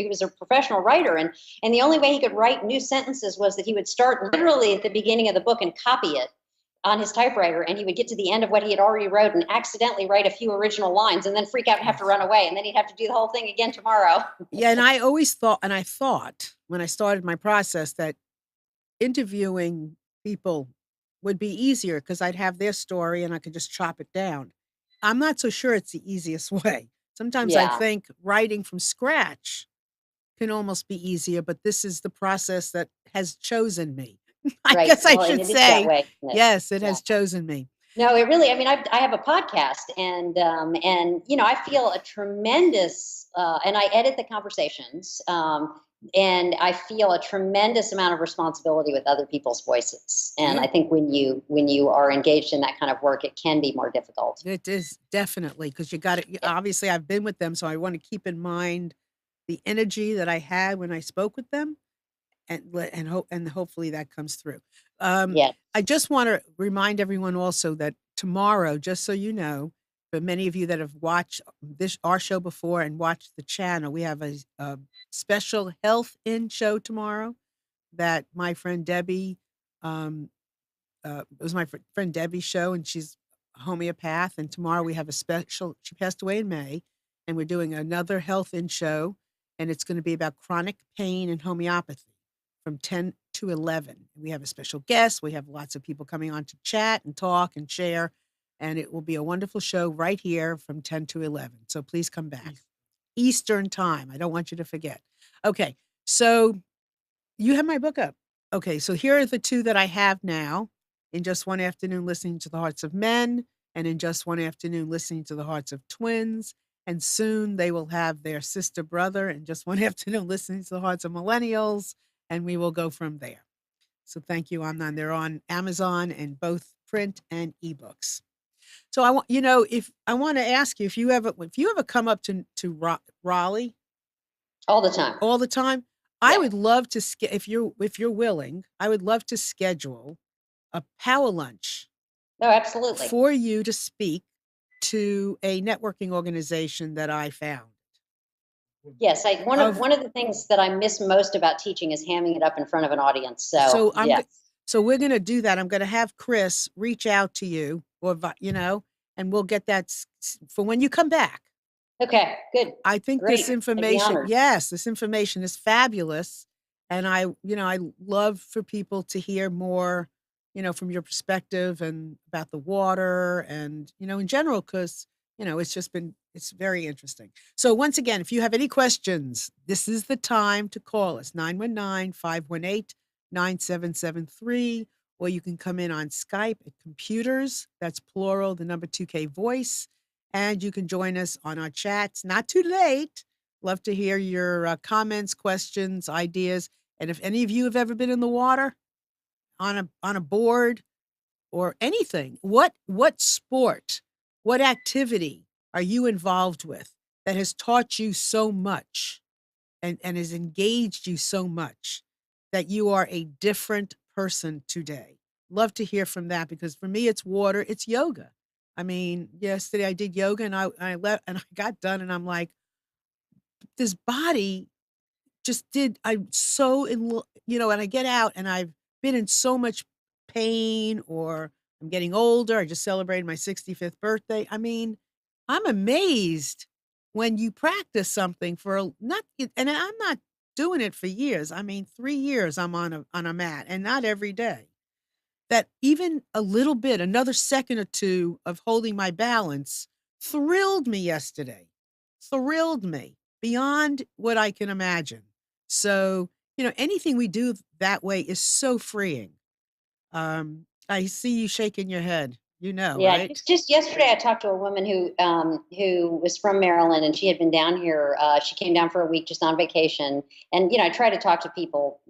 was a professional writer, and the only way he could write new sentences was that he would start literally at the beginning of the book and copy it on his typewriter, and he would get to the end of what he had already wrote and accidentally write a few original lines and then freak out and have to run away, and then he'd have to do the whole thing again tomorrow.
Yeah, and I always thought, and I thought when I started my process that interviewing people would be easier because I'd have their story and I could just chop it down. I'm not so sure it's the easiest way. Sometimes I
Yeah.
think writing from scratch can almost be easier, but this is the process that has chosen me. I
Right.
guess I
Well, and
should
it is that
say,
way, isn't it?
yes, it
Yeah.
has chosen me.
No, it really. I mean, I have a podcast, and I feel a tremendous, and I edit the conversations, and I feel a tremendous amount of responsibility with other people's voices. And
Yeah,
I think when you are engaged in that kind of work, it can be more difficult.
it is definitely because you got it.
Yeah.
Obviously, I've been with them, so I want to keep in mind the energy that I had when I spoke with them, and hopefully that comes through. Um,
Yeah.
I just want to remind everyone also that tomorrow, just so you know, for many of you that have watched this our show before and watched the channel, we have a special health in show tomorrow that my friend Debbie, um, it was my friend Debbie's show, and she's a homeopath. And tomorrow we have a special. She passed away in May, and we're doing another health in show, and it's going to be about chronic pain and homeopathy from 10 to 11. We have a special guest. We have lots of people coming on to chat and talk and share, and it will be a wonderful show right here from 10 to 11. So please come back. Eastern time. I don't want you to forget. Okay, so you have my book up. Okay, so here are the two that I have now. In Just One Afternoon, Listening to the Hearts of Men, and In Just One Afternoon, Listening to the Hearts of Twins. And soon they will have their sister brother in Just One Afternoon, Listening to the Hearts of Millennials, and we will go from there. So thank you, Amnon. They're on Amazon and both print and ebooks. So I want if I want to ask you if you ever come up to Raleigh
All the time.
all the time, I
Yeah.
would love to if you're willing, I would love to schedule a power lunch
No, absolutely.
for you to speak to a networking organization that I found.
Yes. One of
Of
one of the things that I miss most about teaching is hamming it up in front of an audience. So
so I'm
yes.
so we're going to do that. I'm going to have Chris reach out to you and we'll get that for when you come back.
Okay. Good.
I think
Great.
this
I'd be
information,
honored.
yes, this information is fabulous. And I love for people to hear more, from your perspective and about the water and, in general, because, it's very interesting. So once again, if you have any questions, this is the time to call us 919-518-9773, or you can come in on Skype at computers. That's plural, the number 2K voice. And you can join us on our chats. Not too late. Love to hear your comments, questions, ideas. And if any of you have ever been in the water on a board or anything, what sport, what activity are you involved with that has taught you so much and has engaged you so much that you are a different person today. Love to hear from that because for me, it's water, it's yoga. I mean, yesterday I did yoga and I left and I got done and I'm like, this body just did I'm so and I get out and I've been in so much pain or I'm getting older. I just celebrated my 65th birthday. I mean, I'm amazed when you practice something for not and I'm not doing it for years. I mean, 3 years I'm on a mat and not every day. That even a little bit, another second or 2 of holding my balance thrilled me yesterday. Thrilled me beyond what I can imagine. So, anything we do that way is so freeing. I see you shaking your head,
Yeah,
right?
just yesterday, I talked to a woman who was from Maryland, and she had been down here. She came down for a week just on vacation, and I try to talk to people.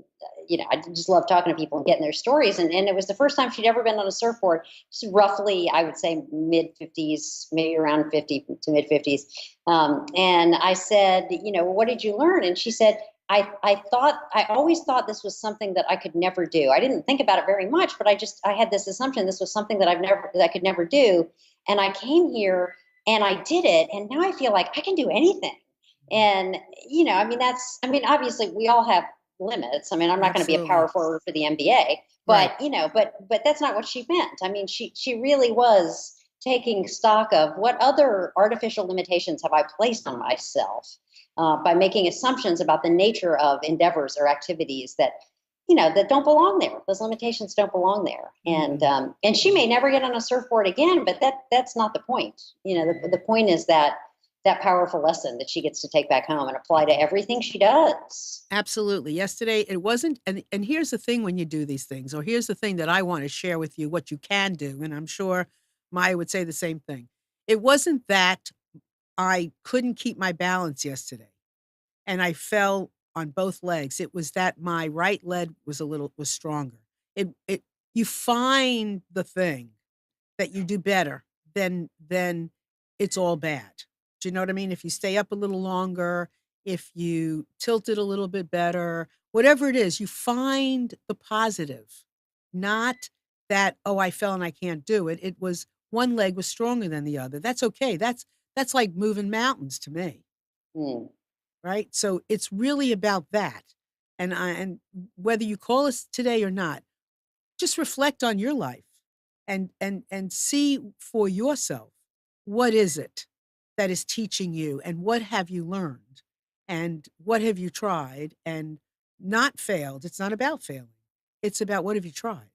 I just love talking to people and getting their stories. And it was the first time she'd ever been on a surfboard. She's roughly, I would say, mid 50s, maybe around 50 to mid 50s. And I said, what did you learn? And she said, I always thought this was something that I could never do. I didn't think about it very much, but I had this assumption this was something that I could never do. And I came here and I did it, and now I feel like I can do anything. And obviously we all have limits. I mean, I'm not going to be a
Absolutely.
power forward for the NBA,
Right.
but that's not what she meant. I mean, she really was taking stock of what other artificial limitations have I placed on myself by making assumptions about the nature of endeavors or activities that don't belong there. Those limitations don't belong there. And
Mhm.
and she may never get on a surfboard again, but that's not the point. The point is that powerful lesson that she gets to take back home and apply to everything she does.
Absolutely. Yesterday, it wasn't and here's the thing when you do these things, or here's the thing that I wanna share with you what you can do, and I'm sure Maya would say the same thing. It wasn't that I couldn't keep my balance yesterday, and I fell on both legs. It was that my right leg was stronger. It you find the thing that you do better, then it's all bad. Do you know what I mean? If you stay up a little longer, if you tilt it a little bit better, whatever it is, you find the positive. Not that, "Oh, I fell and I can't do it." It was one leg was stronger than the other. That's okay. That's like moving mountains to me,
Hmm.
right? So it's really about that. And whether you call us today or not, just reflect on your life and see for yourself, what is it that is teaching you and what have you learned and what have you tried and not failed. It's not about failing. It's about what have you tried?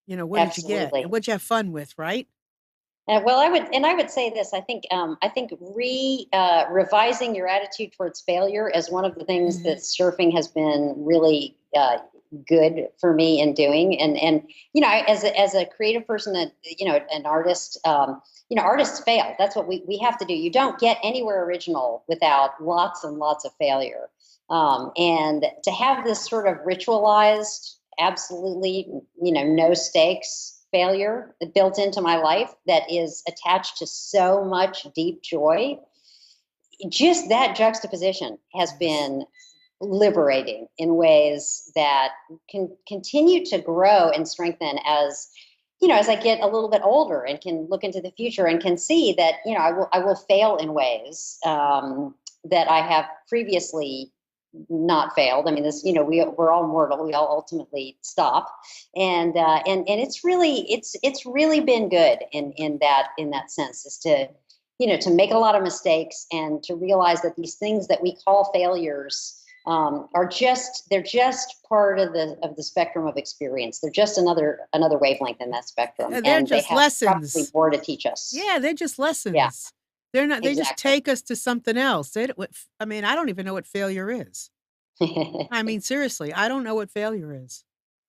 What did you get and
Absolutely.
what you have fun with, right?
Well, I would say this. I think revising your attitude towards failure is one of the things that
Mhm.
surfing has been really good for me in doing. And as a creative person, that an artist, artists fail. That's what we have to do. You don't get anywhere original without lots and lots of failure. And to have this sort of ritualized, absolutely, no stakes failure built into my life that is attached to so much deep joy, just that juxtaposition has
Yes.
been liberating in ways that can continue to grow and strengthen as I get a little bit older and can look into the future and can see that I will fail in ways that I have previously not failed. I mean, we're all mortal. We all ultimately stop, and it's really been good in that sense, is to make a lot of mistakes and to realize that these things that we call failures they're just part of the spectrum of experience. They're just another wavelength in that spectrum,
They're
and they
just
have probably
lessons.
more to teach us.
Yeah, they're just
Yeah,
lessons. They're not they just
exactly.
take us to something else. They don't what I mean, I don't even know what failure is. I mean, seriously, I don't know what failure is.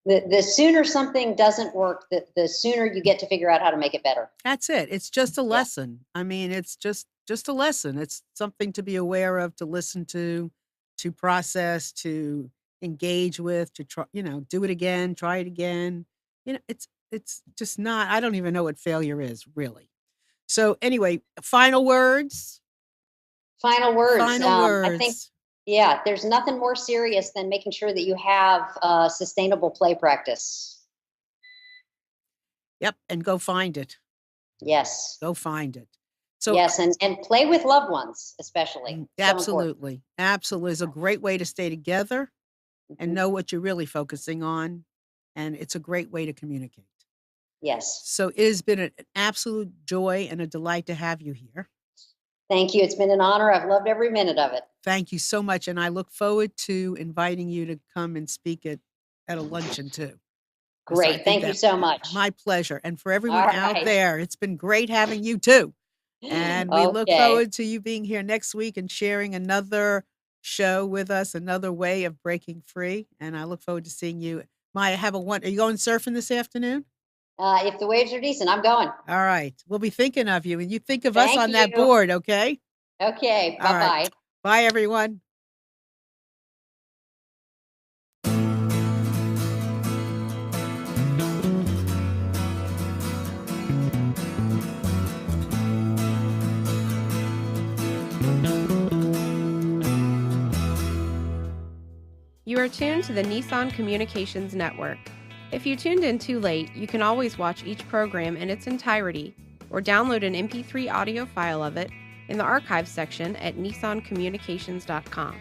The sooner something doesn't work, the sooner you get to figure out how to make it better.
That's it. It's just a
Yeah.
lesson. I mean, it's just a lesson. It's something to be aware of, to listen to process, to engage with, to try, do it again, try it again. It's just not I don't even know what failure is, really. So anyway, final words.
Final words.
Final
I think
words.
Yeah, there's nothing more serious than making sure that you have sustainable play practice.
Yep, and go find it.
Yes.
Go find it. So
Yes, and play with loved ones, especially. So important.
absolutely, absolutely. It's a great way to stay together and
Mhm.
know what you're really focusing on, and it's a great way to communicate.
Yes.
So it has been an absolute joy and a delight to have you here.
Thank you. It's been an honor. I've loved every minute of it.
Thank you so much, and I look forward to inviting you to come and speak at a luncheon too. 'Cause I
Great.
think
Thank you
that
so much.
my pleasure, and for
All
everyone out
right.
there, it's been great having you too, and we look
Okay.
forward to you being here next week and sharing another show with us, another way of breaking free, and I look forward to seeing you. Maya, are you going surfing this afternoon?
If the waves are decent, I'm going.
All right. We'll be thinking of you, and you think of us
Thank
on that
you.
board, okay?
Okay.
All
Bye
right.
bye.
Bye, everyone.
You are tuned to the Nissan Communications Network. If you tuned in too late, you can always watch each program in its entirety or download an MP3 audio file of it in the archives section at nissancommunications.com.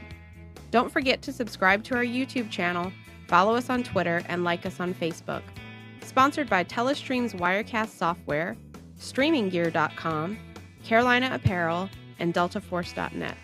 Don't forget to subscribe to our YouTube channel, follow us on Twitter, and like us on Facebook. Sponsored by Telestream's Wirecast software, StreamingGear.com, Carolina Apparel, and DeltaForce.net.